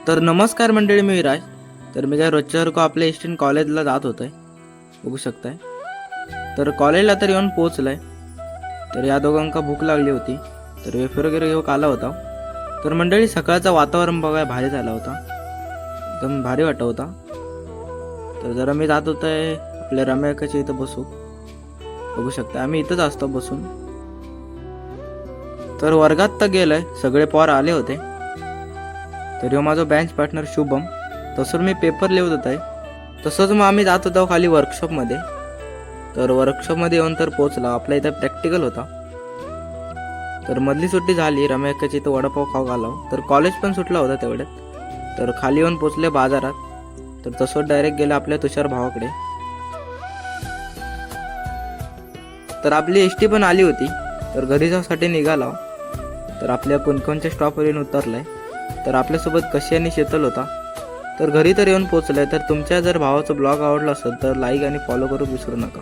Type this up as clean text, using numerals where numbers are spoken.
तर नमस्कार मंडळी, मी विराज. तर मी काय रोजच्यासारखं आपल्या ईस्टर्न कॉलेजला जात होतोय, बघू शकताय. तर कॉलेजला तर येऊन पोहोचलाय. तर या दोघांका भूक लागली होती, तर वेफर वगैरे घेऊन आला होता. तर मंडळी, सकाळचं वातावरण बघाय भारी झाला होता, एकदम भारी वाटत होता. तर जरा मी जात होतोय आपल्या रम्याकाच्या इथं बसू, बघू शकता आम्ही इथंच असतो बसून. तर वर्गात तर गेलोय, सगळे पोर आले होते. तर ह्यो माझा बेंच पार्टनर शुभम. तसं मी पेपर लिहत होताय. तसंच मग आम्ही जात होतो खाली वर्कशॉपमध्ये. तर वर्कशॉपमध्ये येऊन तर पोचला, आपल्या इथं प्रॅक्टिकल होता. तर मधली सुट्टी झाली, रम्याकाची इथं वडापाव खाऊ आलो. तर कॉलेज पण सुटला होता तेवढ्यात. तर खाली येऊन पोचले बाजारात. तर तसंच डायरेक्ट गेलं आपल्या तुषार भावाकडे. तर आपली एसटी पण आली होती. तर घरी जाण्यासाठी निघाला. तर आपल्या कोणकोणच्या स्टॉपवर येऊन उतरलाय. तर आपल्यासोबत कशी आणि शीतल होता. तर घरी तर येऊन पोचलाय. तर तुमच्या जर भावाचा ब्लॉग आवडला असेल तर लाईक आणि फॉलो करू विसरू नका.